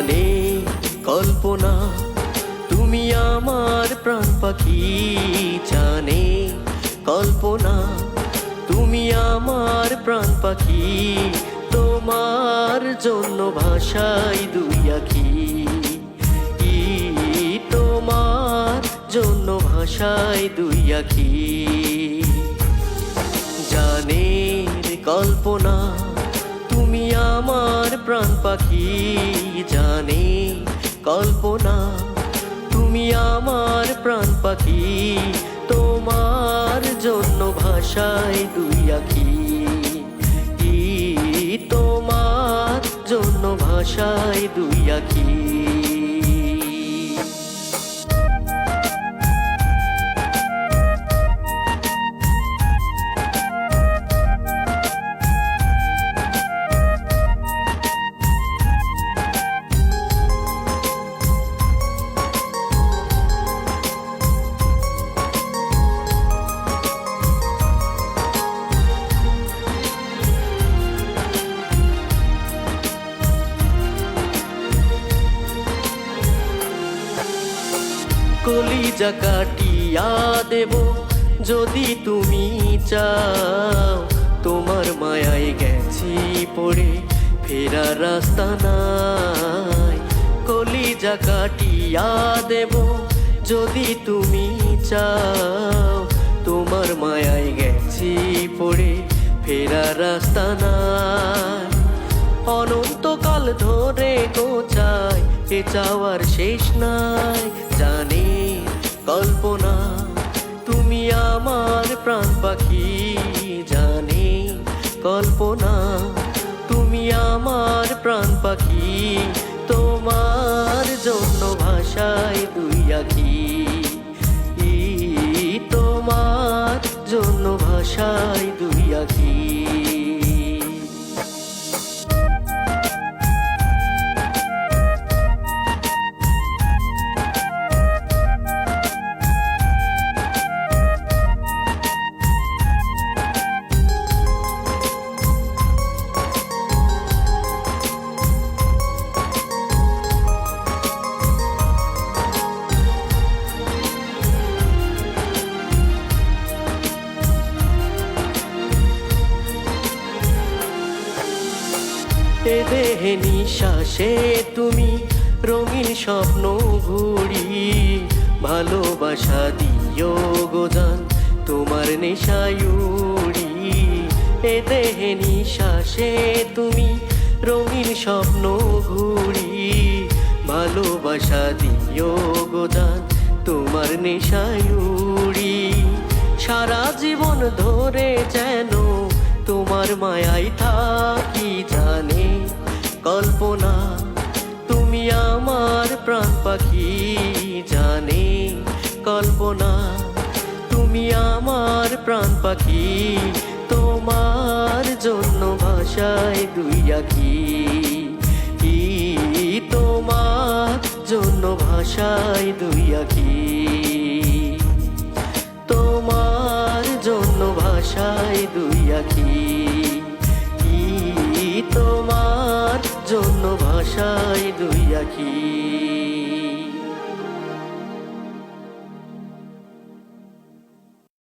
জানে কল্পনা তুমি আমার প্রাণ পাখি, জানে কল্পনা তুমি আমার প্রাণ পাখি, তোমার জন্য ভাষাই দুই আখি, তোমার জন্য ভাষায় দুই আখি। জানে কল্পনা তুমি আমার প্রাণ পাখি, জানে কল্পনা তুমি আমার প্রাণ পাখি, তোমার জন্য ভাষায় দুই আখি, তোমার জন্য ভাষায় দুই আখি। কলিজা কাটিয়া দেব যদি তুমি চাও, তোমার মায়ায় গেছি পড়ে ফেরার রাস্তা নাই। কলিজা কাটিয়া দেব যদি তুমি চাও, তোমার মায়ায় গেছি পড়ে ফেরার রাস্তা নাই। অনন্তকাল ধরে গোছায় এ চাওয়ার শেষ নাই। জানে কল্পনা তুমি আমার প্রাণ পাখি, জানে কল্পনা তুমি আমার প্রাণ পাখি, তোমার জন্য ভাষায় দুই আখি, তোমার জন্য ভাষায় দুই আখি। এ দেহে নিঃশ্বাসে তুমি রঙিন স্বপ্ন ঘুরি, ভালোবাসা দিও গো জান তোমার নেশায় উড়ি। এ দেহে নিঃশ্বাসে তুমি রঙিন স্বপ্ন ঘুরি, ভালোবাসা দিও গো জান তোমার নেশায় উড়ি। সারা জীবন ধরে যেন তোমার মায়ায় থাকি, জানে কল্পনা তুমি আমার প্রাণ পাখি, জানে কল্পনা তুমি আমার প্রাণ পাখি, তোমার জন্য ভাষায় দুই আখি, তোমার জন্য ভাষায় দুই আখি, তোমার জন্য ভাষায় দুই আখি, তোমার জন্য ভাষায় দুই আখি।